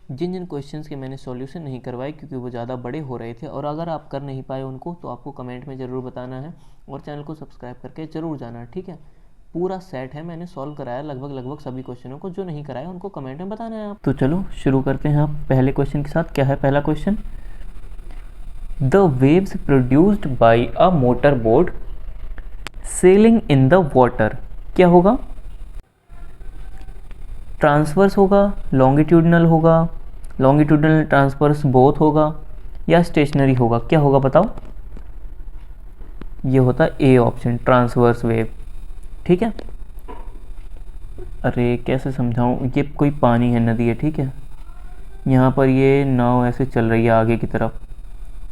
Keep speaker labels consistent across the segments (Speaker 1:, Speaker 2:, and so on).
Speaker 1: जिन जिन questions के मैंने solution नहीं करवाए क्योंकि वो ज़्यादा बड़े हो रहे थे, और अगर आप कर नहीं पाए उनको तो आपको कमेंट में ज़रूर बताना है और चैनल को सब्सक्राइब करके ज़रूर जाना है, ठीक है। पूरा सेट है, मैंने सॉल्व कराया लगभग सभी क्वेश्चनों को। जो नहीं कराया उनको कमेंट में बताना है आप। तो चलो शुरू करते हैं आप पहले क्वेश्चन के साथ। क्या है पहला question? The waves produced by a motor boat selling in the water, क्या होगा? ट्रांसवर्स होगा, लॉन्गिट्यूडनल होगा, लॉन्गिट्यूडनल ट्रांसवर्स बोथ होगा, या स्टेशनरी होगा? क्या होगा बताओ? ये होता है ए ऑप्शन, ट्रांसवर्स वेव, ठीक है। अरे कैसे समझाऊं, ये कोई पानी है, नदी है, ठीक है। यहाँ पर ये नाव ऐसे चल रही है आगे की तरफ,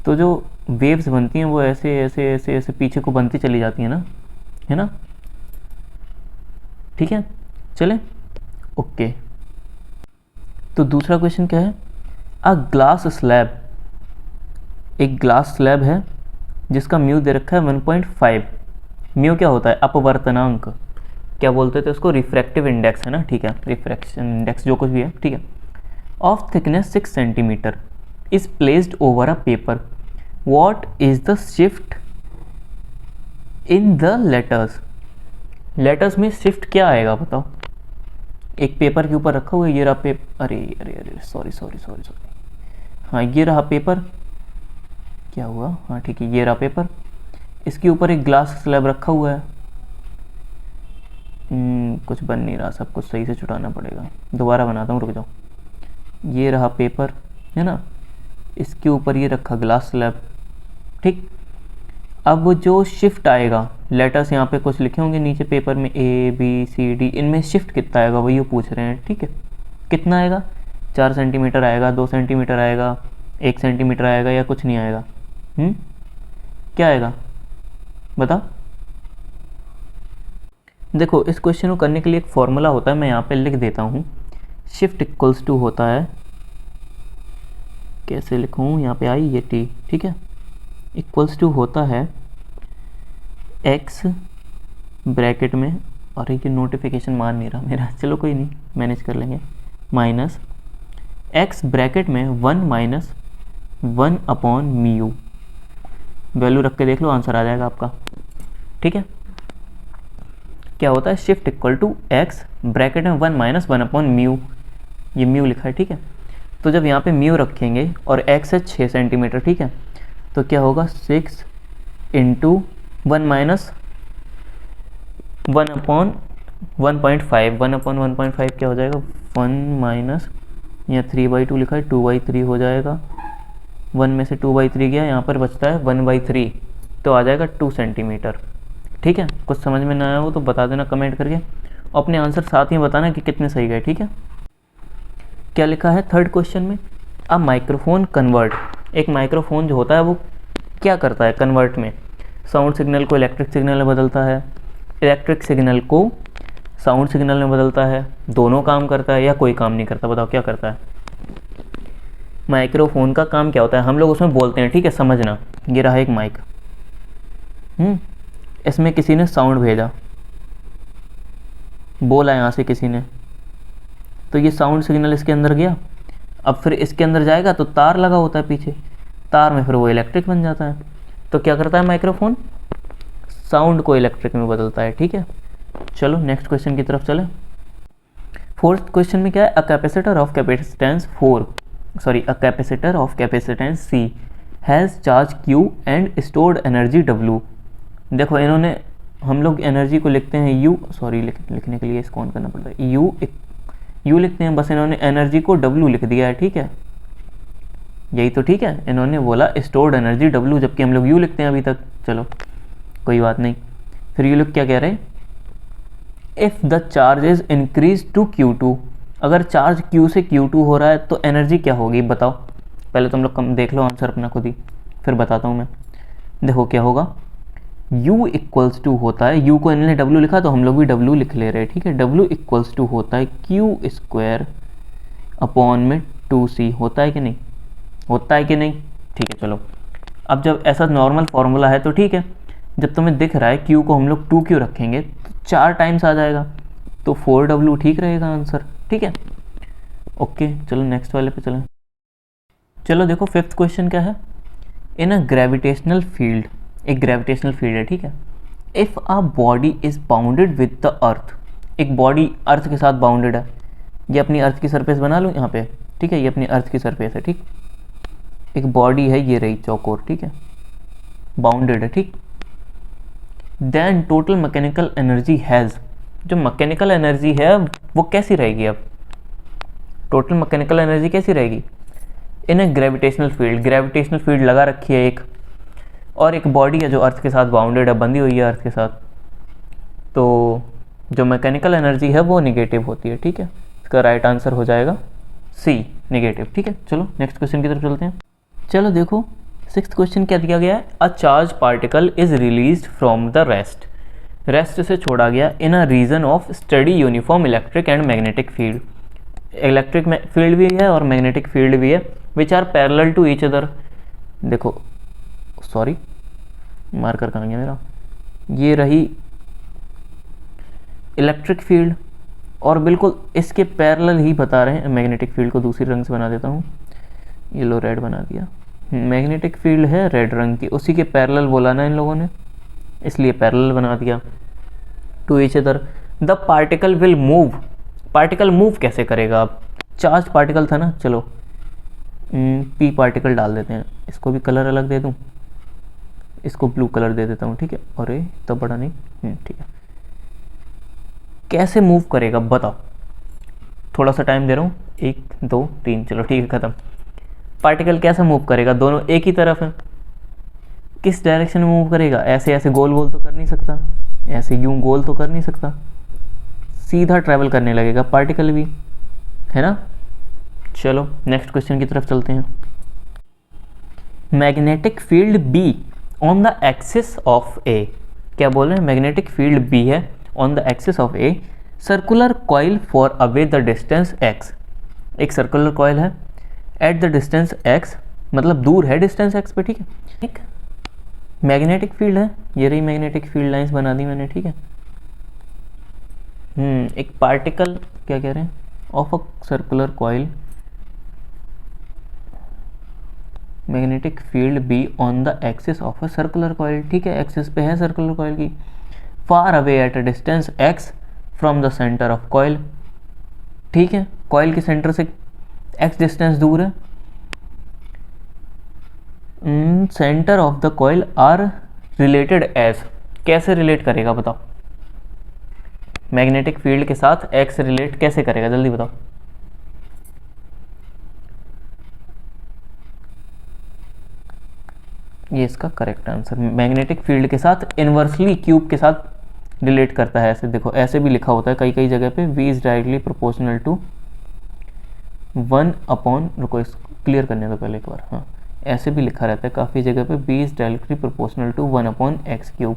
Speaker 1: तो जो वेव्स बनती हैं वो ऐसे ऐसे ऐसे ऐसे पीछे को बनती चली जाती है ना, है ना, ठीक है। चले ओके। तो दूसरा क्वेश्चन क्या है? अ ग्लास स्लैब, एक ग्लास स्लैब है जिसका म्यू दे रखा है 1.5। म्यू क्या होता है? अपवर्तनांक, क्या बोलते थे उसको? रिफ्रैक्टिव इंडेक्स है ना, ठीक है, रिफ्रैक्शन इंडेक्स जो कुछ भी है, ठीक है। Of thickness 6 centimetre is placed over a paper, what is the shift in the letters? Letters में शिफ्ट क्या आएगा बताओ? एक पेपर के ऊपर रखा हुआ है, ये रहा पेपर, अरे अरे अरे सॉरी सॉरी सॉरी सॉरी, हाँ ये रहा पेपर, क्या हुआ, हाँ ठीक है, ये रहा पेपर, इसके ऊपर एक ग्लास स्लैब रखा हुआ है। कुछ बन नहीं रहा, सब कुछ सही से छुटाना पड़ेगा, दोबारा बनाता हूँ, रुक जाओ। ये रहा पेपर, है ना, इसके ऊपर ये रखा ग्लास स्लैब, ठीक। अब जो शिफ्ट आएगा, लेटर्स यहाँ पे कुछ लिखे होंगे नीचे पेपर में, ए बी सी डी, इनमें शिफ्ट कितना आएगा वही वो पूछ रहे हैं, ठीक है। कितना आएगा? 4 सेंटीमीटर आएगा, 2 सेंटीमीटर आएगा, 1 सेंटीमीटर आएगा, या कुछ नहीं आएगा? क्या आएगा बताओ? देखो इस क्वेश्चन को करने के लिए एक फॉर्मूला होता है, मैं यहाँ पे लिख देता हूँ। शिफ्ट इक्वल्स टू होता है, कैसे लिखूँ, यहाँ पे आई ये टी, ठीक है, इक्वल्स टू होता है एक्स ब्रैकेट में, और ये नोटिफिकेशन मान नहीं रहा मेरा, चलो कोई नहीं, मैनेज कर लेंगे, माइनस एक्स ब्रैकेट में 1 माइनस 1 अपॉन म्यू, वैल्यू रख के देख लो, आंसर आ जाएगा आपका, ठीक है। क्या होता है? Shift equal to X bracket में 1 माइनस 1 अपॉन म्यू, ये म्यू लिखा है, ठीक है। तो जब यहाँ पे म्यू रखेंगे और एक्स है 6 सेंटीमीटर, ठीक है, तो क्या होगा? 6 इंटू 1 माइनस 1 अपॉन 1.5, 1 अपॉन 1.5 क्या हो जाएगा? 1 माइनस, यहाँ 3/2 लिखा है, 2/3 हो जाएगा, 1 में से 2/3 गया, यहाँ पर बचता है 1/3, तो आ जाएगा 2 सेंटीमीटर, ठीक है। कुछ समझ में ना आया हो तो बता देना कमेंट करके, और अपने आंसर साथ ही बताना कि कितने सही गए, ठीक है। क्या लिखा है थर्ड क्वेश्चन में? अ माइक्रोफोन कन्वर्ट, एक माइक्रोफोन जो होता है वो क्या करता है कन्वर्ट में? साउंड सिग्नल को इलेक्ट्रिक सिग्नल में बदलता है, इलेक्ट्रिक सिग्नल को साउंड सिग्नल में बदलता है, दोनों काम करता है, या कोई काम नहीं करता? बताओ क्या करता है? माइक्रोफोन का काम क्या होता है? हम लोग उसमें बोलते हैं, ठीक है, समझना। ये रहा एक माइक, इसमें किसी ने साउंड भेजा, बोला यहाँ से किसी ने, तो ये साउंड सिग्नल इसके अंदर गया, अब फिर इसके अंदर जाएगा तो तार लगा होता है पीछे, तार में फिर वो इलेक्ट्रिक बन जाता है। तो क्या करता है माइक्रोफोन? साउंड को इलेक्ट्रिक में बदलता है, ठीक है। चलो नेक्स्ट क्वेश्चन की तरफ चलें। फोर्थ क्वेश्चन में क्या है? A capacitor of capacitance a capacitor of capacitance C has charge Q and stored energy W। देखो इन्होंने, हम लोग एनर्जी को लिखते हैं U, सॉरी लिखने के लिए इसको ऑन करना पड़ता है, U लिखते हैं, बस इन्होंने एनर्जी को W लिख दिया है, ठीक है, यही तो ठीक है। इन्होंने बोला स्टोर्ड एनर्जी W, जबकि हम लोग U लिखते हैं अभी तक, चलो कोई बात नहीं। फिर ये लोग क्या कह रहे हैं? If the charge is increase to Q2, अगर चार्ज Q से Q2 हो रहा है तो एनर्जी क्या होगी बताओ? पहले तुम लोग देख लो आंसर अपना खुद ही, फिर बताता हूँ मैं। देखो क्या होगा, U इक्वल्स टू होता है, U को इन्होंने W लिखा तो हम लोग भी W लिख ले रहे हैं, ठीक है। W इक्वल्स टू होता है Q स्क्वायर अपॉन में 2C, होता है कि नहीं? होता है कि नहीं? ठीक है चलो, अब जब ऐसा नॉर्मल फॉर्मूला है तो ठीक है, जब तुम्हें दिख रहा है Q को हम लोग 2Q रखेंगे तो 4 टाइम्स आ जाएगा, तो 4W ठीक रहेगा आंसर, ठीक है। ओके चलो नेक्स्ट वाले पे चलें। चलो देखो फिफ्थ क्वेश्चन क्या है। इन अ ग्रेविटेशनल फील्ड, एक ग्रेविटेशनल फील्ड है, ठीक है। If a body is bounded with the earth, एक बॉडी अर्थ के साथ बाउंडेड है। ये अपनी अर्थ की सरफेस बना लूँ यहाँ पे, ठीक है, ये अपनी अर्थ की सरफेस है, ठीक। एक बॉडी है, ये रही चौकोर, ठीक है, बाउंडेड है, ठीक। Then total mechanical energy has, जो मैकेनिकल एनर्जी है वो कैसी रहेगी। अब टोटल मैकेनिकल एनर्जी कैसी रहेगी इन ए ग्रेविटेशनल फील्ड, ग्रेविटेशनल फील्ड लगा रखी है एक, और एक बॉडी है जो अर्थ के साथ बाउंडेड है, बंधी हुई है अर्थ के साथ, तो जो मैकेनिकल एनर्जी है वो निगेटिव होती है, ठीक है। इसका राइट आंसर हो जाएगा सी, निगेटिव, ठीक है। चलो नेक्स्ट क्वेश्चन की तरफ चलते हैं। चलो देखो सिक्स्थ क्वेश्चन क्या दिया गया है। A charge particle is released from the rest, rest से छोड़ा गया in a region of study uniform electric and magnetic field, electric field भी है और मैग्नेटिक फील्ड भी है, which are parallel to each other. देखो सॉरी मार्कर कहाँ गया मेरा, ये रही इलेक्ट्रिक फील्ड और बिल्कुल इसके पैरेलल ही बता रहे हैं मैग्नेटिक फील्ड को। दूसरी रंग से बना देता हूँ, येलो रेड बना दिया। मैग्नेटिक फील्ड है रेड रंग की, उसी के पैरेलल बोला ना इन लोगों ने, इसलिए पैरेलल बना दिया to each other. The particle will move, particle move कैसे करेगा। अब चार्ज पार्टिकल था ना, चलो पी पार्टिकल डाल देते हैं, इसको भी कलर अलग दे दूं, इसको ब्लू कलर दे देता हूँ, ठीक है। अरे तो बड़ा नहीं, ठीक है। कैसे मूव करेगा बताओ, थोड़ा सा टाइम दे रहा हूँ, 1 2 3, चलो ठीक है ख़त्म। पार्टिकल कैसे मूव करेगा, दोनों एक ही तरफ है, किस डायरेक्शन में मूव करेगा। ऐसे ऐसे गोल गोल तो कर नहीं सकता, ऐसे यूं गोल तो कर नहीं सकता, सीधा ट्रैवल करने लगेगा पार्टिकल भी, है ना। चलो नेक्स्ट क्वेश्चन की तरफ चलते हैं। Magnetic field B on the axis of A, क्या बोल रहे हैं, मैग्नेटिक फील्ड बी है on the axis of A, circular coil far away the distance X, एक सर्कुलर कॉइल है एट द डिस्टेंस एक्स, मतलब दूर है डिस्टेंस एक्स पे, ठीक है। ठीक मैग्नेटिक फील्ड है, ये रही मैग्नेटिक फील्ड लाइंस बना दी मैंने, ठीक है। एक पार्टिकल क्या कह रहे हैं, of a circular coil, magnetic field B on the axis of a circular coil, ठीक है, एक्सिस पे है सर्कुलर कॉइल की, far away at a distance x from the centre of coil, ठीक है, कॉइल के सेंटर से एक्स डिस्टेंस दूर है। Centre of the coil are related as, कैसे रिलेट करेगा बताओ, मैग्नेटिक फील्ड के साथ एक्स रिलेट कैसे करेगा, जल्दी बताओ। ये इसका करेक्ट आंसर, मैग्नेटिक फील्ड के साथ इनवर्सली क्यूब के साथ रिलेट करता है। ऐसे देखो, ऐसे भी लिखा होता है कई कई जगह पे, v is directly proportional to 1 upon, रुको इसको क्लियर करने दो पहले एक बार, हाँ ऐसे भी लिखा रहता है काफ़ी जगह पे, v is directly proportional to 1 upon X cube,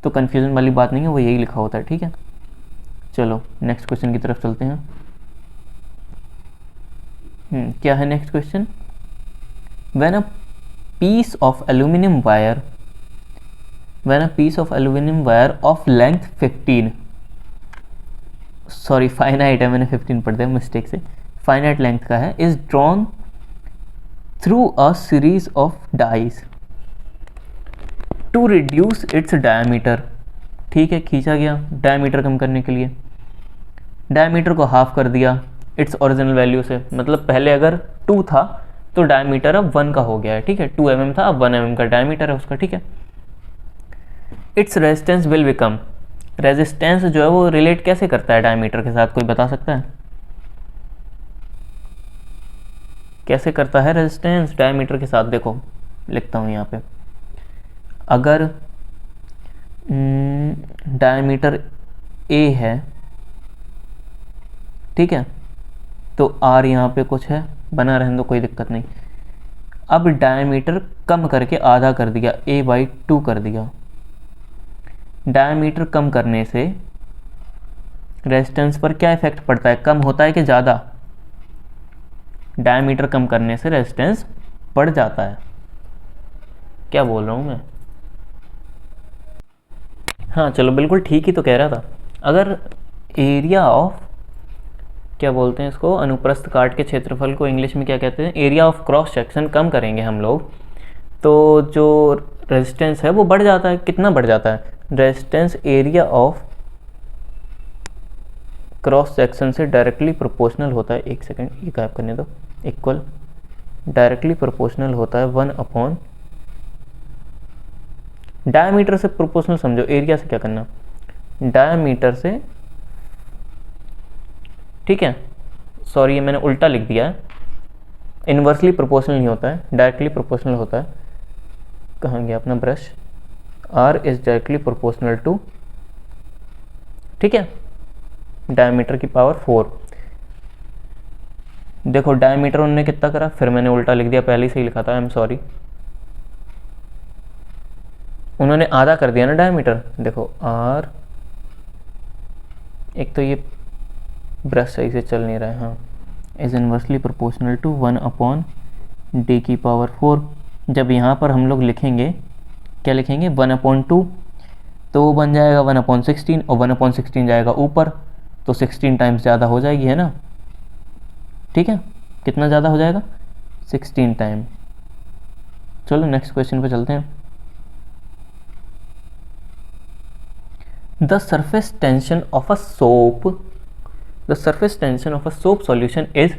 Speaker 1: तो कन्फ्यूजन वाली बात नहीं है, वो यही लिखा होता है, ठीक है। चलो नेक्स्ट क्वेश्चन की तरफ चलते हैं। क्या है next question. When a piece of aluminium wire, when a piece of aluminium wire of length 15, sorry finite है, मैंने 15 पढ़ दिया मिस्टेक से, फाइनाइट लेंथ का है, is drawn through a series of dies to reduce its diameter, ठीक है, खींचा गया डायमीटर कम करने के लिए, डायमीटर को हाफ कर दिया इट्स ओरिजिनल वैल्यू से, मतलब पहले अगर 2 था तो डायमीटर अब 1 का हो गया है, ठीक है, 2 mm था, अब 1 mm का डायमीटर है उसका, ठीक है। Its resistance will become, resistance जो है वो रिलेट कैसे करता है डायमीटर के साथ, कोई बता सकता है कैसे करता है रेजिस्टेंस डायमीटर के साथ। देखो लिखता हूँ यहाँ पे, अगर डायमीटर ए है, ठीक है, तो आर यहाँ पे कुछ है, बना रहने दो कोई दिक्कत नहीं। अब डायमीटर कम करके आधा कर दिया, a/2 कर दिया, डायमीटर कम करने से रेजिस्टेंस पर क्या इफेक्ट पड़ता है, कम होता है कि ज़्यादा, डायमीटर कम करने से रेजिस्टेंस बढ़ जाता है, क्या बोल रहा हूँ मैं, हाँ चलो बिल्कुल ठीक ही तो कह रहा था। अगर एरिया ऑफ, क्या बोलते हैं इसको, अनुप्रस्थ काट के क्षेत्रफल को इंग्लिश में क्या कहते हैं, एरिया ऑफ क्रॉस सेक्शन कम करेंगे हम लोग तो जो रेजिस्टेंस है वो बढ़ जाता है। कितना बढ़ जाता है, resistance area of cross section से डायरेक्टली प्रोपोर्शनल होता है, एक सेकेंड ये गायब करने दो, इक्वल डायरेक्टली प्रोपोर्शनल होता है 1 अपॉन डायमीटर से प्रोपोर्शनल समझो, एरिया से क्या करना, डायमीटर से, ठीक है, सॉरी ये मैंने उल्टा लिख दिया है, इन्वर्सली प्रोपोर्शनल नहीं होता है, डायरेक्टली प्रोपोर्शनल होता है। कहाँ गया अपना brush, R is directly proportional to, ठीक है, डायमीटर की पावर 4। देखो डायमीटर उन्होंने कितना करा, फिर मैंने उल्टा लिख दिया, पहले से ही लिखा था, आई एम सॉरी, उन्होंने आधा कर दिया ना डायमीटर। देखो आर, एक तो ये ब्रश सही से चल नहीं रहा है, हाँ, is inversely proportional to 1 upon D की पावर 4। जब यहाँ पर हम लोग लिखेंगे, क्या लिखेंगे, 1/2, तो वो बन जाएगा 1/16, और 1/16 जाएगा ऊपर, तो 16 टाइम्स ज़्यादा हो जाएगी, है ना, ठीक है, कितना ज़्यादा हो जाएगा, 16 टाइम। चलो नेक्स्ट क्वेश्चन पे चलते हैं। The surface tension of a soap, the surface tension of a soap solution is,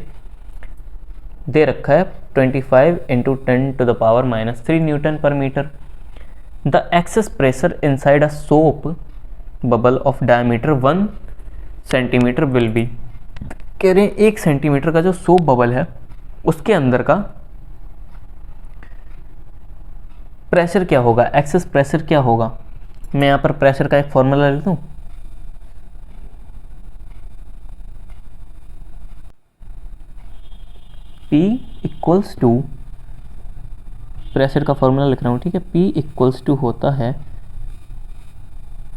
Speaker 1: दे रखा है 25 × 10⁻³ न्यूटन पर metre. The excess pressure inside a soap bubble of diameter 1 centimetre will be, कह रहे हैं 1 सेंटीमीटर का जो सोप बबल है उसके अंदर का प्रेशर क्या होगा, एक्सेस प्रेशर क्या होगा। मैं यहाँ पर प्रेशर का एक फॉर्मूला लिख दूँ, P इक्वल्स टू, प्रेशर का फॉर्मूला लिख रहा हूँ, ठीक है, P इक्वल्स टू होता है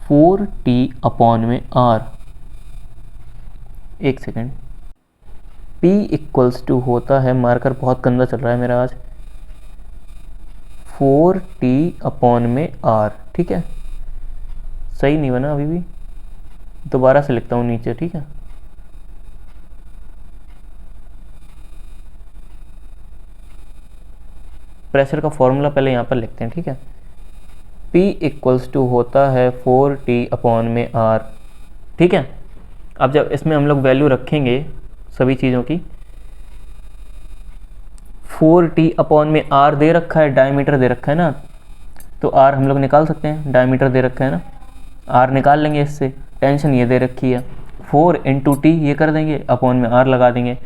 Speaker 1: 4T/R, एक सेकेंड, P इक्वल्स टू होता है, मार्कर बहुत गंदा चल रहा है मेरा आज, 4T/R, ठीक है, सही नहीं बना अभी भी, दोबारा से लिखता हूँ नीचे, ठीक है, प्रेशर का फॉर्मूला पहले यहाँ पर लिखते हैं, ठीक है, P इक्वल्स टू होता है 4T/R, ठीक है। अब जब इसमें हम लोग वैल्यू रखेंगे सभी चीज़ों की, 4T/R दे रखा है, डायमीटर दे रखा है ना, तो R हम लोग निकाल सकते हैं, डायमीटर दे रखा है ना, R निकाल लेंगे इससे, टेंशन ये दे रखी है, 4 × T ये कर देंगे, अपॉन में R लगा देंगे,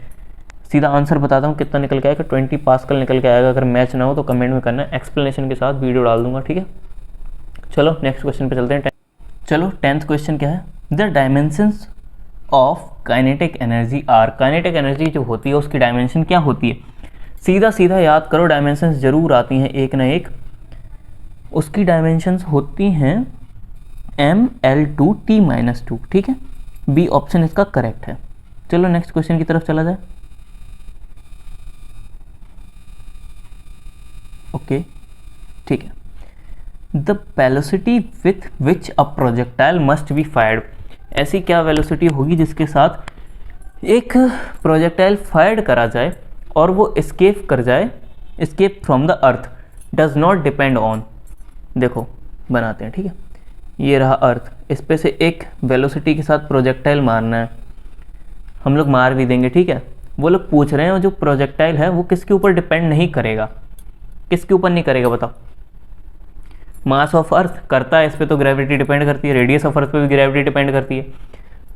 Speaker 1: सीधा आंसर बताता हूँ कितना निकल के आएगा, 20 पास्कल निकल के आएगा। अगर मैच ना हो तो कमेंट में करना, एक्सप्लेनेशन के साथ वीडियो डाल दूंगा, ठीक है। चलो नेक्स्ट क्वेश्चन पे चलते हैं। चलो 10th क्वेश्चन क्या है, the dimensions of kinetic energy are, kinetic energy जो होती है उसकी डायमेंशन क्या होती है, सीधा सीधा याद करो, डायमेंशंस जरूर आती हैं एक ना एक, उसकी डायमेंशंस होती हैं ml/T-2, ठीक है, बी ऑप्शन इसका करेक्ट है। चलो नेक्स्ट क्वेश्चन की तरफ चला जाए। ओके ठीक है, the velocity with which a projectile must be fired, ऐसी क्या वेलोसिटी होगी जिसके साथ एक प्रोजेक्टाइल फायर्ड करा जाए और वो एस्केप कर जाए, escape from the earth, does not depend on, देखो बनाते हैं, ठीक है, ये रहा अर्थ, इस पे से एक वेलोसिटी के साथ प्रोजेक्टाइल मारना है, हम लोग मार भी देंगे, ठीक है, वो लोग पूछ रहे हैं जो प्रोजेक्टाइल है वो किसके ऊपर डिपेंड नहीं करेगा, किसके ऊपर नहीं करेगा बताओ, मास ऑफ अर्थ करता है, इस पर तो ग्रेविटी डिपेंड करती है, रेडियस ऑफ अर्थ पे भी ग्रेविटी डिपेंड करती है,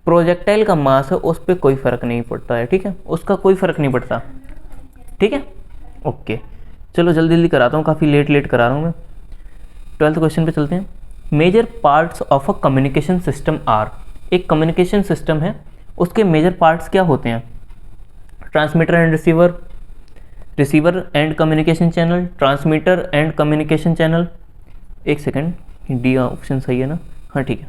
Speaker 1: प्रोजेक्टाइल का मास है उस पर कोई फ़र्क नहीं पड़ता है, ठीक है, उसका कोई फ़र्क नहीं पड़ता, ठीक है, ओके। चलो जल्दी जल्दी कराता हूँ, काफ़ी लेट करा रहा हूँ मैं। 12th क्वेश्चन पे चलते हैं। Major parts of a communication system are, एक कम्युनिकेशन सिस्टम है उसके मेजर पार्ट्स क्या होते हैं, transmitter and receiver, receiver and communication channel, transmitter and communication channel, एक सेकंड डी ऑप्शन सही है ना, हाँ ठीक है,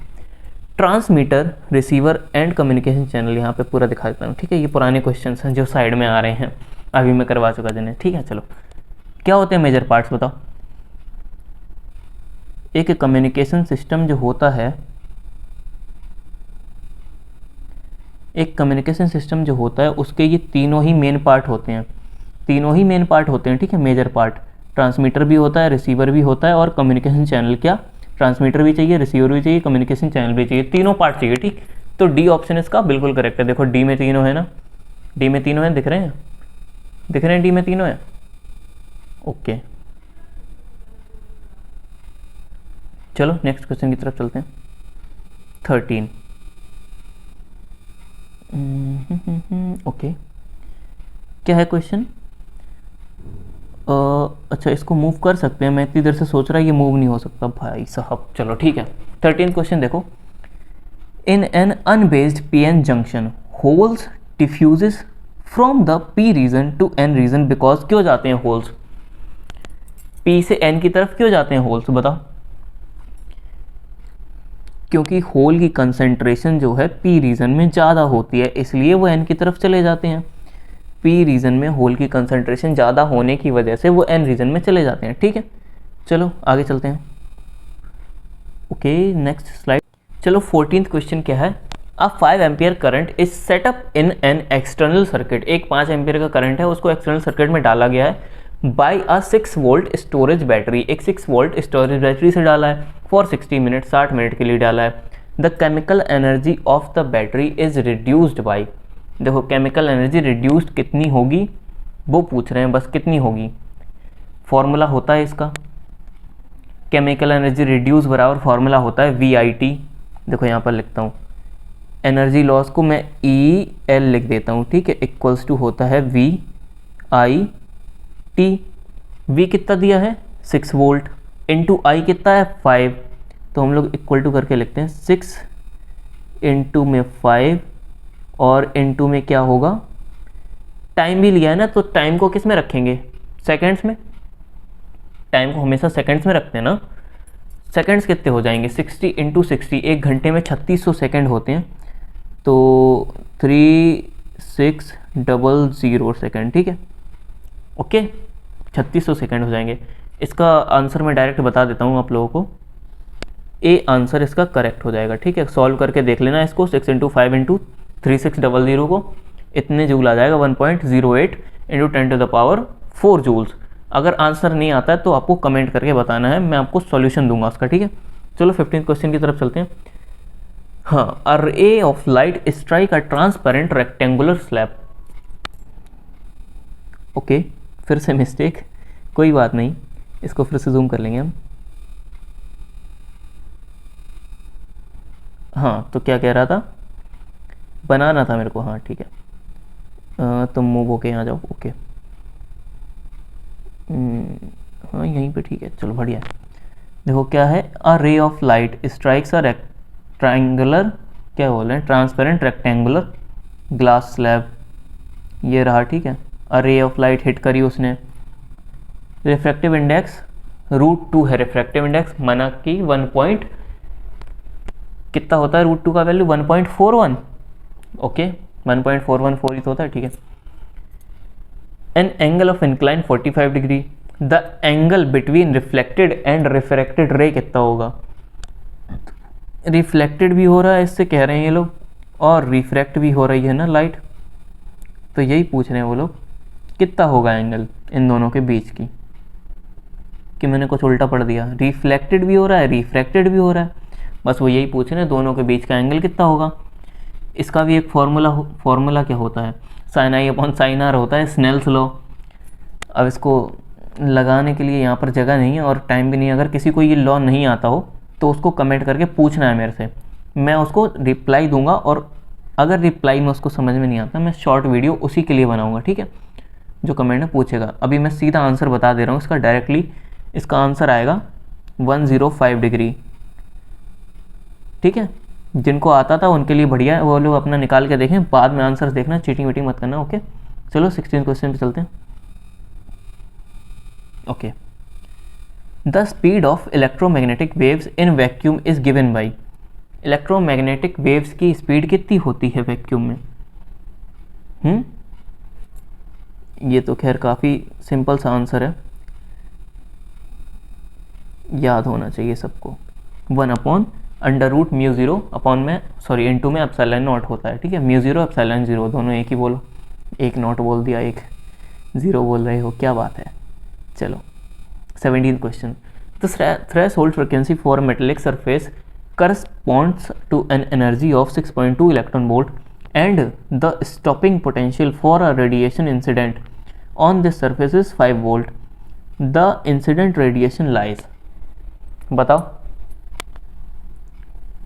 Speaker 1: transmitter, receiver and communication channel, यहाँ पे पूरा दिखा देता हूँ, ठीक है, ये पुराने क्वेश्चंस हैं जो साइड में आ रहे हैं, अभी मैं करवा चुका जिन्हें, ठीक है। चलो क्या होते हैं मेजर पार्ट्स बताओ। एक कम्युनिकेशन सिस्टम जो होता है एक कम्युनिकेशन सिस्टम जो होता है उसके ये तीनों ही मेन पार्ट होते हैं, तीनों ही मेन पार्ट होते हैं, ठीक है, मेजर पार्ट। ट्रांसमीटर भी होता है, रिसीवर भी होता है और कम्युनिकेशन चैनल, क्या ट्रांसमीटर भी चाहिए, रिसीवर भी चाहिए, कम्युनिकेशन चैनल भी चाहिए, तीनों पार्ट चाहिए, ठीक। तो डी ऑप्शन इसका बिल्कुल करेक्ट है। देखो डी में तीनों है ना, डी में तीनों हैं, दिख रहे हैं, दिख रहे हैं, डी में तीनों है। ओके, चलो नेक्स्ट क्वेश्चन की तरफ चलते हैं। 13। ओके, क्या है क्वेश्चन? अच्छा, इसको मूव कर सकते हैं, मैं इतनी देर से सोच रहा ये मूव नहीं हो सकता भाई साहब। चलो ठीक है, 13 क्वेश्चन देखो। In an unbiased P N junction holes diffuses from the P region to N region because, क्यों जाते हैं होल्स पी से एन की तरफ, क्यों जाते हैं होल्स बताओ? क्योंकि होल की कंसंट्रेशन जो है पी रीजन में ज़्यादा होती है, इसलिए वो एन की तरफ चले जाते हैं। पी रीजन में होल की कंसंट्रेशन ज़्यादा होने की वजह से वो एन रीजन में चले जाते हैं, ठीक है। चलो आगे चलते हैं। Okay, next slide. चलो 14th क्वेश्चन क्या है? अ 5 ampere current is set up in an external circuit. एक 5 एम्पियर का करंट है, उसको एक्सटर्नल सर्किट में डाला गया है by a 6 volt storage battery. एक 6 वोल्ट स्टोरेज बैटरी से डाला है फॉर 60 मिनट, 60 मिनट के लिए डाला है। The chemical energy of the battery is reduced by, देखो केमिकल एनर्जी रिड्यूस्ड कितनी होगी वो पूछ रहे हैं, बस कितनी होगी। फॉर्मूला होता है इसका, केमिकल एनर्जी रिड्यूस बराबर फॉर्मूला होता है VIT। देखो यहाँ पर लिखता हूँ, एनर्जी लॉस को मैं EL लिख देता हूँ, ठीक है, इक्वल्स टू होता है VIT। V कितना दिया है 6 वोल्ट, इंटू I कितना है 5, तो हम लोग इक्वल टू करके लिखते हैं 6 इंटू में 5 और इंटू में क्या होगा, टाइम भी लिया है ना, तो टाइम को किस में रखेंगे, सेकंड्स में। टाइम को हमेशा सेकंड्स में रखते हैं ना। सेकंड्स कितने हो जाएंगे, 60 इंटू 60, एक घंटे में 3600 सेकंड होते हैं, तो 3600 सेकंड, ठीक है। ओके, 3600 सेकंड हो जाएंगे। इसका आंसर मैं डायरेक्ट बता देता हूँ आप लोगों को, ए आंसर इसका करेक्ट हो जाएगा, ठीक है। सॉल्व करके देख लेना इसको, 6 इंटू 5 इंटू 3600 को, इतने जूल आ जाएगा 1.08 into 10 to the power 4 joules. अगर आंसर नहीं आता है तो आपको कमेंट करके बताना है, मैं आपको सॉल्यूशन दूंगा उसका, ठीक है। चलो 15th क्वेश्चन की तरफ चलते हैं। हाँ, a ray of light strike a transparent rectangular slab. Okay, फिर से मिस्टेक, कोई बात नहीं, इसको फिर से जूम कर लेंगे हम। हाँ, तो क्या कह रहा था, बनाना था मेरे को, हाँ ठीक है। तुम मूव होके यहाँ जाओ, ओके। हाँ यहीं पे ठीक है, चलो बढ़िया है। देखो क्या है, a ray of light strikes a rectangular, क्या बोल रहे हैं, ट्रांसपेरेंट रेक्टेंगुलर ग्लास स्लैब, ये रहा, ठीक है। A ray of light hit करी उसने, रिफ्रैक्टिव इंडेक्स √2 है, रिफ्रैक्टिव इंडेक्स माना कि 1 कितना होता है, √2 का वैल्यू 1.41, ओके 1.414 ही तो होता है, ठीक है। An angle of incline 45 degree, the angle between reflected and refracted रे कितना होगा। रिफ्लेक्टेड भी हो रहा है इससे कह रहे हैं ये लोग, और रिफ्रैक्ट भी हो रही है ना लाइट, तो यही पूछ रहे हैं वो लोग, कितना होगा एंगल इन दोनों के बीच की। कि मैंने कुछ उल्टा पढ़ दिया, रिफ्लेक्टेड भी हो रहा है रिफ्रैक्टेड भी हो रहा है, बस वो यही पूछ रहे हैं दोनों के बीच का एंगल कितना होगा। इसका भी एक फॉर्मूला क्या होता है, sine i upon sine r होता है, स्नेल्स लॉ। अब इसको लगाने के लिए यहाँ पर जगह नहीं है और टाइम भी नहीं है, अगर किसी को ये लॉ नहीं आता हो तो उसको कमेंट करके पूछना है मेरे से, मैं उसको रिप्लाई दूंगा, और अगर रिप्लाई में उसको समझ में नहीं आता मैं शॉर्ट वीडियो उसी के लिए बनाऊँगा, ठीक है, जो कमेंट में पूछेगा। अभी मैं सीधा आंसर बता दे रहा हूँ इसका डायरेक्टली, इसका आंसर आएगा 105 डिग्री, ठीक है। जिनको आता था उनके लिए बढ़िया है, वो लोग अपना निकाल के देखें, बाद में आंसर्स देखना, चीटिंग वीटिंग मत करना, ओके। चलो 16 क्वेश्चन पे चलते हैं। Okay, the speed of electromagnetic waves in vacuum is given by, electromagnetic waves की स्पीड कितनी होती है वैक्यूम में। ये तो खैर काफ़ी सिंपल सा आंसर है, याद होना चाहिए सबको, 1/√2 under root mu zero upon में सॉरी इनटू में एप्सिलॉन नॉट होता है, ठीक है। म्यू ज़ीरो एप्सिलॉन ज़ीरो दोनों एक ही बोलो, एक नॉट बोल दिया एक ज़ीरो बोल रहे हो, क्या बात है। चलो 17th question, the threshold frequency for metallic surface corresponds to an energy of 6.2 electron volt and the stopping potential for a radiation incident on this surface is 5 volt. The incident radiation lies. बताओ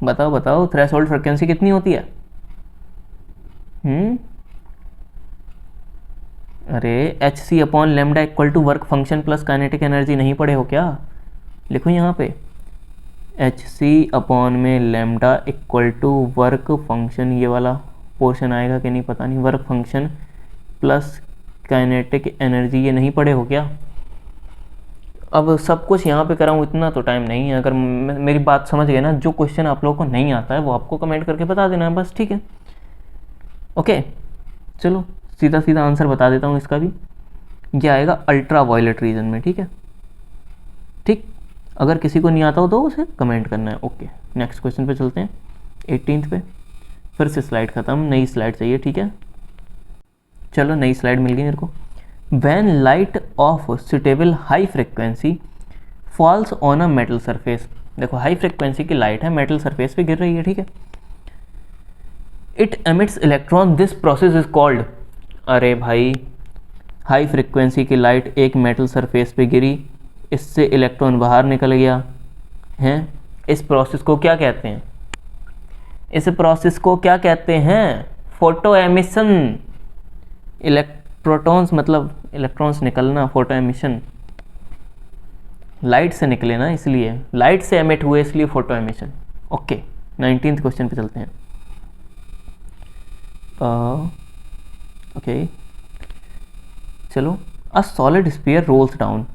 Speaker 1: बताओ बताओ, threshold frequency कितनी होती है? अरे h c upon lambda equal to work function plus kinetic energy नहीं पढ़े हो क्या? लिखो यहाँ पे एच सी अपॉन में lambda equal to work function, ये वाला पोर्शन आएगा कि नहीं पता नहीं, work function plus kinetic energy, ये नहीं पढ़े हो क्या? अब सब कुछ यहाँ पे कराऊँ इतना तो टाइम नहीं है। अगर मेरी बात समझ गए ना, जो क्वेश्चन आप लोगों को नहीं आता है वो आपको कमेंट करके बता देना है बस, ठीक है। ओके चलो सीधा सीधा आंसर बता देता हूँ इसका भी, ये आएगा अल्ट्रा वायलेट रीजन में, ठीक है। ठीक, अगर किसी को नहीं आता हो तो उसे कमेंट करना है। ओके नेक्स्ट क्वेश्चन पे चलते हैं, 18th पे। फिर से स्लाइड ख़त्म, नई स्लाइड चाहिए, ठीक है। चलो नई स्लाइड मिल गई मेरे को। When light of suitable high frequency falls on a metal surface, देखो हाई फ्रिक्वेंसी की लाइट है, मेटल सरफेस पे गिर रही है, ठीक है। It emits electron, this process is called, अरे भाई हाई फ्रिक्वेंसी की लाइट एक मेटल सरफेस पे गिरी, इससे इलेक्ट्रॉन बाहर निकल गया है, इस प्रोसेस को क्या कहते हैं? इस प्रोसेस को क्या कहते हैं? Photo emission. प्रोटॉन्स मतलब इलेक्ट्रॉन्स निकलना, फोटो एमिशन, लाइट से निकले ना, इसलिए लाइट से एमिट हुए इसलिए photo emission. Okay 19th question पे चलते हैं। ओके चलो, a solid sphere rolls down,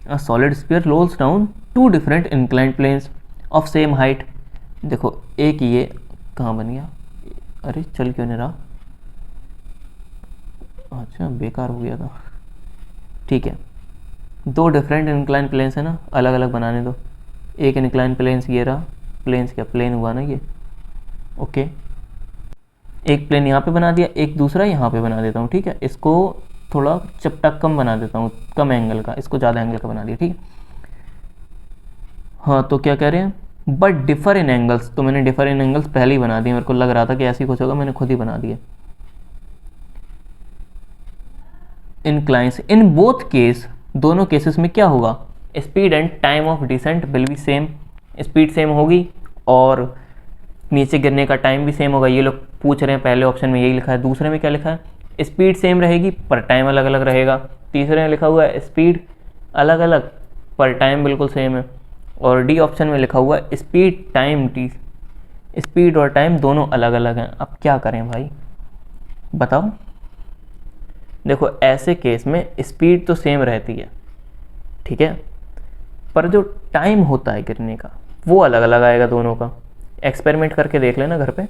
Speaker 1: a solid sphere rolls down two different inclined planes of same height। देखो एक ये कहाँ बन गया, अरे चल क्यों नहीं रहा, अच्छा बेकार हो गया था, ठीक है। दो डिफरेंट इंक्लाइन प्लेन्स है ना, अलग अलग बनाने दो। एक इंक्लाइन प्लेन्स ये रहा, प्लेन्स क्या प्लेन हुआ ना ये, ओके। एक प्लेन यहाँ पे बना दिया, एक दूसरा यहाँ पे बना देता हूँ, ठीक है। इसको थोड़ा चपटा कम बना देता हूँ, कम एंगल का, इसको ज़्यादा एंगल का बना दिया, ठीक है। हाँ तो क्या कह रहे हैं, बट डिफर इन एंगल्स, तो मैंने डिफर इन एंगल्स पहले ही बना दिए, मेरे को लग रहा था कि ऐसे ही कुछ होगा, मैंने खुद ही बना दिया। इंक्लाइंस इन बोथ केस, दोनों केसेस में क्या होगा, speed and time of descent will be same, speed same होगी और नीचे गिरने का टाइम भी सेम होगा। ये लोग पूछ रहे हैं, पहले ऑप्शन में यही लिखा है, दूसरे में क्या लिखा है, स्पीड सेम रहेगी पर टाइम अलग अलग रहेगा। तीसरे में लिखा हुआ है स्पीड अलग अलग पर टाइम बिल्कुल सेम है। और डी ऑप्शन में लिखा हुआ है स्पीड टाइम टी, स्पीड और टाइम दोनों अलग अलग हैं। अब क्या करें भाई बताओ? देखो ऐसे केस में स्पीड तो सेम रहती है, ठीक है, पर जो टाइम होता है गिरने का वो अलग अलग आएगा दोनों का। एक्सपेरिमेंट करके देख लेना घर पे,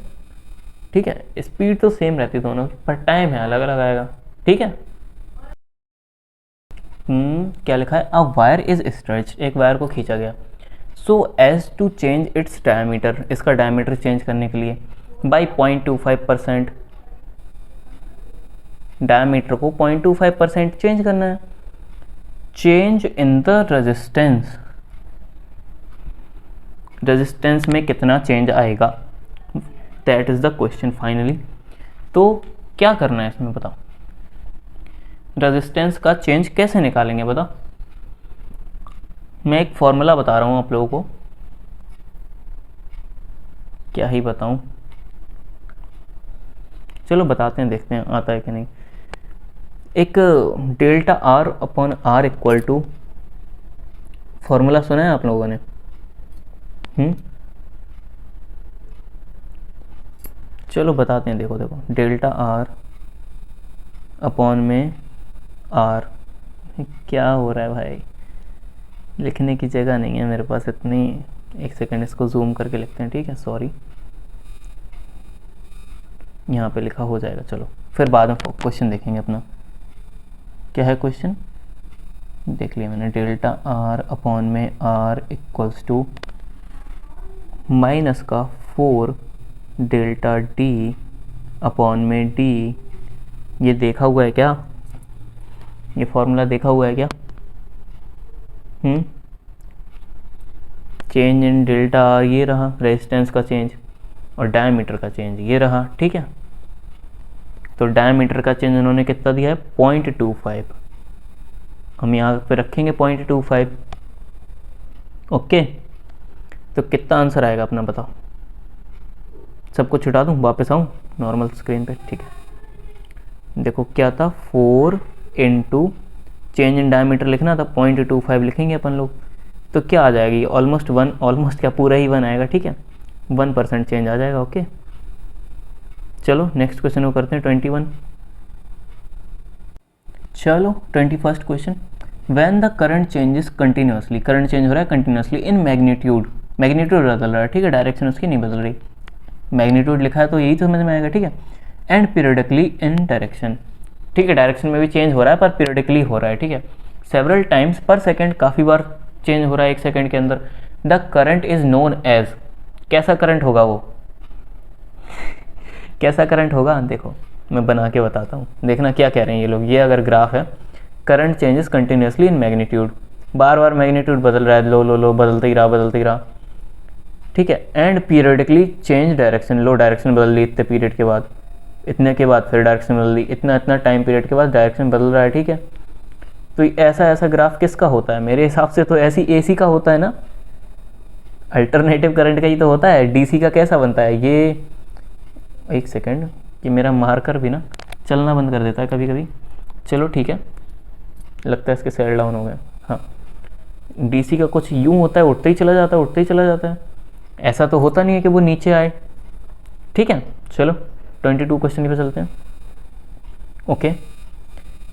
Speaker 1: ठीक है। स्पीड तो सेम रहती है दोनों की, पर टाइम है अलग अलग आएगा, ठीक है। क्या लिखा है, अ वायर इज स्ट्रेच, एक वायर को खींचा गया, so as to change its diameter, इसका डायमीटर चेंज करने के लिए बाई 0.25%, डायमीटर को 0.25% चेंज करना है। Change in the resistance, resistance में कितना चेंज आएगा, that is the question finally. तो क्या करना है इसमें बताओ, रेजिस्टेंस का चेंज कैसे निकालेंगे बताओ? मैं एक फॉर्मूला बता रहा हूँ आप लोगों को, क्या ही बताऊँ, चलो बताते हैं, देखते हैं आता है कि नहीं। एक delta r upon r equal to, formula सुना है आप लोगों ने? चलो बताते हैं, देखो देखो, डेल्टा आर अपॉन में आर, क्या हो रहा है भाई, लिखने की जगह नहीं है मेरे पास इतनी, एक सेकंड इसको जूम करके लिखते हैं, ठीक है, सॉरी, यहाँ पे लिखा हो जाएगा, चलो फिर बाद में क्वेश्चन देखेंगे अपना। क्या है क्वेश्चन, देख लिया मैंने, डेल्टा आर अपॉन में आर इक्वल्स टू माइनस का 4 डेल्टा डी अपॉन में डी, ये देखा हुआ है क्या? ये फॉर्मूला देखा हुआ है क्या? चेंज इन डेल्टा आर ये रहा, रेजिस्टेंस का चेंज, और डायमीटर का चेंज ये रहा, ठीक है। तो डायमीटर का चेंज उन्होंने कितना दिया है? 0.25। हम यहाँ पे रखेंगे 0.25। ओके, तो कितना आंसर आएगा अपना बताओ? सबको छुटा दूँ, वापस आऊँ नॉर्मल स्क्रीन पे? ठीक है, देखो क्या था, 4 इंटू चेंज इन डायमीटर लिखना था, 0.25 लिखेंगे अपन लोग, तो क्या आ जाएगी? ऑलमोस्ट 1, ऑलमोस्ट क्या, पूरा ही 1 आएगा, ठीक है। 1% चेंज आ जाएगा। ओके, चलो नेक्स्ट क्वेश्चन वो करते हैं 21। चलो 21st question, when the current changes continuously, current change हो रहा है कंटिन्यूसली इन मैग्नीट्यूड, मैग्नीट्यूड बदल रहा है, ठीक है, डायरेक्शन उसकी नहीं बदल रही, मैग्नीट्यूड लिखा है तो यही समझ में आएगा, ठीक है। एंड पीरियडिकली इन डायरेक्शन, ठीक है, डायरेक्शन में भी चेंज हो रहा है पर पीरियडिकली हो रहा है, ठीक है, सेवरल टाइम्स पर सेकेंड, काफ़ी बार चेंज हो रहा है 1 सेकेंड के अंदर। The current is known as, कैसा करंट होगा वो? कैसा करंट होगा? देखो मैं बना के बताता हूँ, देखना क्या कह रहे हैं ये लोग। ये अगर ग्राफ है, current changes continuously in magnitude, bar bar magnitude बदल रहा है, लो लो लो, बदलते ही रहा, ठीक है। And periodically change direction, low direction बदल ली इतने पीरियड के बाद, इतने के बाद फिर डायरेक्शन बदल ली, इतना इतना टाइम पीरियड के बाद डायरेक्शन बदल रहा है, ठीक है। तो ऐसा ऐसा ग्राफ किसका होता है? मेरे हिसाब से तो ऐसी एसी का होता है ना, अल्टरनेटिव करंट का ही तो होता है। डीसी का कैसा बनता है? ये एक सेकेंड, कि मेरा मार्कर भी ना चलना बंद कर देता है कभी कभी। चलो ठीक है, लगता है इसके सेल डाउन हो गए। हाँ, डीसी का कुछ यूँ होता है, उठते ही चला जाता है, उठते ही चला जाता है, ऐसा तो होता नहीं है कि वो नीचे आए, ठीक है। चलो 22 क्वेश्चन पे चलते हैं। Okay,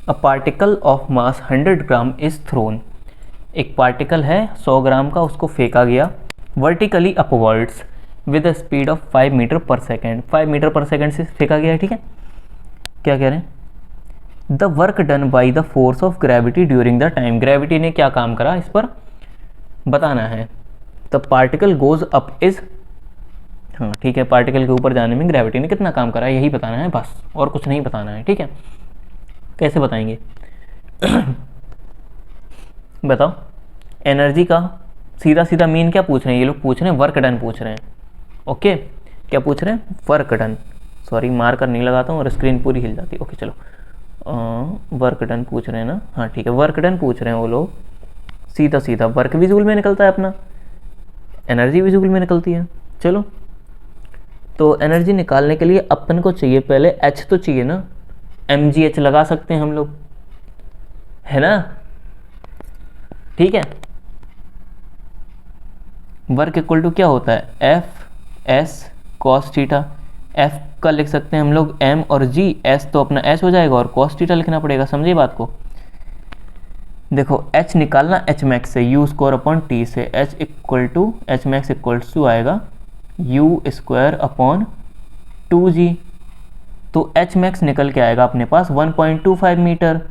Speaker 1: a particle of mass 100 gram is thrown, एक पार्टिकल है 100 ग्राम का, उसको फेंका गया vertically upwards with a speed of 5 metre per second, 5 metre per second से फेंका गया है, ठीक है। क्या कह रहे हैं? The work done by the force of gravity during the time, gravity ने क्या काम करा इस पर बताना है। The particle goes up is, हाँ ठीक है, पार्टिकल के ऊपर जाने में ग्रेविटी ने कितना काम करा यही बताना है बस, और कुछ नहीं बताना है, ठीक है। कैसे बताएंगे? बताओ, एनर्जी का सीधा सीधा मीन क्या पूछ रहे हैं ये लोग? पूछ रहे हैं वर्क डन पूछ रहे हैं। ओके, क्या पूछ रहे हैं? Work done. सॉरी, मार्कर नहीं लगाता हूँ और स्क्रीन पूरी हिल जाती है। ओके चलो, वर्क डन पूछ रहे हैं ना, हाँ ठीक है, वर्क डन पूछ रहे हैं वो लोग। सीधा सीधा वर्क विजुअल में निकलता है अपना, एनर्जी विजुअल में निकलती है। चलो, तो एनर्जी निकालने के लिए अपन को चाहिए पहले एच तो चाहिए ना, mgh लगा सकते हैं हम लोग, है ना, ठीक है। वर्क इक्वल टू क्या होता है? F S cos theta, F का लिख सकते हैं हम लोग m और g, s तो अपना h हो जाएगा और कॉस थीटा लिखना पड़ेगा, समझिए बात को। देखो h निकालना h मैक्स से, u स्क्वायर अपॉन t से, h equal to h max equals to आएगा u स्क्वायर अपॉन 2g, तो h मैक्स निकल के आएगा अपने पास 1.25 मीटर।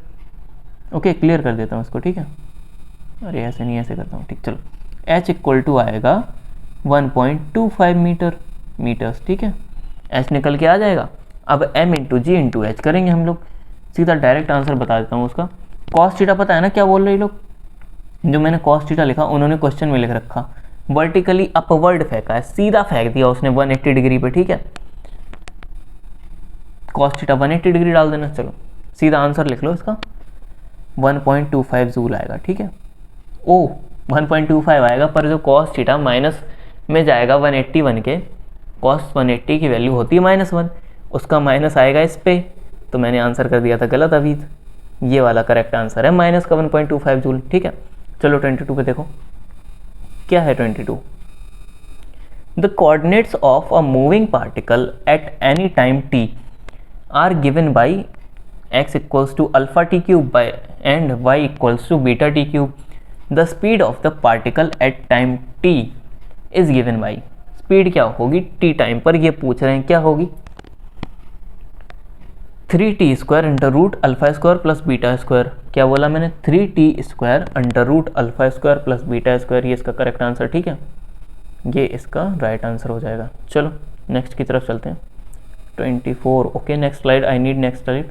Speaker 1: ओके, क्लियर कर देता हूँ इसको, ठीक है। अरे ऐसे नहीं, ऐसे करता हूँ, ठीक। चलो, h इक्वल टू आएगा 1.25 मीटर्स, ठीक है, h निकल के आ जाएगा। अब m इंटू जी इंटू एच करेंगे हम लोग, सीधा डायरेक्ट आंसर बता देता हूँ उसका। कॉस थीटा पता है ना क्या बोल रहे लोग? जो मैंने कॉस थीटा लिखा उन्होंने क्वेश्चन में लिख रखा वर्टिकली अपवर्ड फेंका है, सीधा फेंक दिया उसने 180 डिग्री पे, ठीक है। कॉस थीटा 180 डिग्री डाल देना। चलो सीधा आंसर लिख लो इसका, 1.25 जूल आएगा, ठीक है। ओ 1.25 आएगा, पर जो कॉस थीटा माइनस में जाएगा 181 के, कॉस 180 की वैल्यू होती है -1, उसका माइनस आएगा इस पे, तो मैंने आंसर कर दिया था गलत अभी। ये वाला करेक्ट आंसर है माइनस का 1.25 जूल, ठीक है। चलो 22 पे देखो क्या है 22। The coordinates of a moving particle at any time t are given by x equals to alpha t cube by and y equals to beta t cube. The speed of the particle at time t is given by, speed क्या होगी t time पर, ये पूछ रहे हैं क्या होगी? 3t square under root alpha square plus beta square. क्या बोला मैंने? 3t square under root alpha square plus beta square, ये इसका करेक्ट आंसर, ठीक है। ये इसका राइट आंसर हो जाएगा। चलो नेक्स्ट की तरफ चलते हैं। 24 okay, next slide, I need next slide.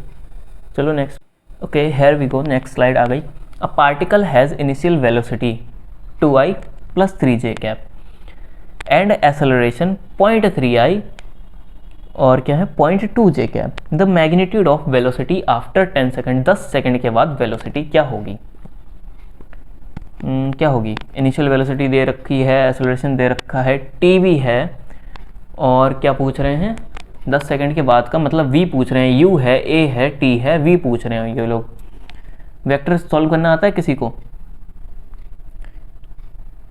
Speaker 1: चलो next, okay here we go, next slide आ गई। A particle has initial velocity 2i + 3j cap and acceleration 0.3i और क्या है 0.2j cap. The magnitude of velocity after 10 second, 10 second के बाद velocity क्या होगी? क्या होगी? इनिशियल वेलोसिटी दे रखी है, एक्सेलरेशन दे रखा है, टी भी है, और क्या पूछ रहे हैं 10 सेकेंड के बाद का मतलब v पूछ रहे हैं। u है, a है, t है, v पूछ रहे हैं ये लोग। वेक्टर सॉल्व करना आता है किसी को?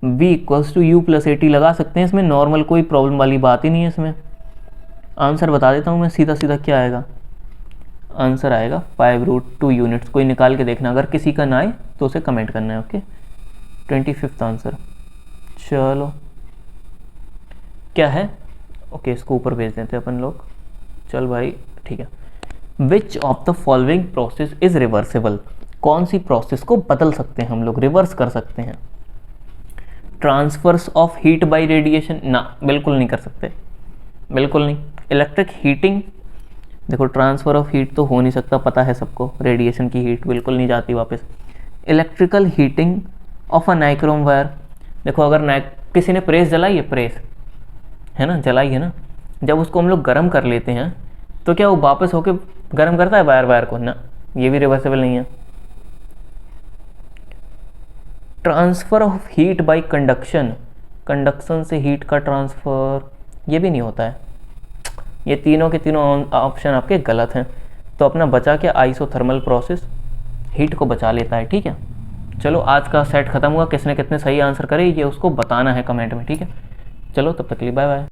Speaker 1: v = u + at लगा सकते हैं इसमें, नॉर्मल, कोई प्रॉब्लम वाली बात ही नहीं है इसमें। आंसर बता देता हूँ मैं सीधा सीधा, क्या आएगा? आंसर आएगा 5√2 यूनिट्स। कोई निकाल के देखना, अगर किसी का ना आए तो उसे कमेंट करना है। Okay 25th answer. चलो क्या है? ओके इसको ऊपर भेज देते हैं अपन लोग। चल भाई ठीक है। Which of the following process is reversible? कौन सी प्रोसेस को बदल सकते हैं हम लोग, रिवर्स कर सकते हैं? Transfers of heat bye radiation, ना बिल्कुल नहीं कर सकते, बिल्कुल नहीं। इलेक्ट्रिक हीटिंग, देखो ट्रांसफ़र ऑफ हीट तो हो नहीं सकता, पता है सबको, रेडिएशन की हीट बिल्कुल नहीं जाती वापस। Electrical heating of a nichrome wire, देखो अगर किसी ने प्रेस जलाई है, प्रेस है ना, जलाई है ना, जब उसको हम लोग गर्म कर लेते हैं तो क्या वो वापस होके गर्म करता है वायर को? ना, ये भी रिवर्सिबल नहीं है। Transfer of heat bye conduction, conduction से हीट का ट्रांसफ़र, ये भी नहीं होता है। ये तीनों के तीनों ऑप्शन आपके गलत हैं। तो अपना बचा के आइसोथर्मल प्रोसेस हीट को बचा लेता है। ठीक है, चलो आज का सेट खत्म हुआ। किसने कितने सही आंसर करे ये उसको बताना है कमेंट में। ठीक है, चलो तब तक के लिए बाय बाय।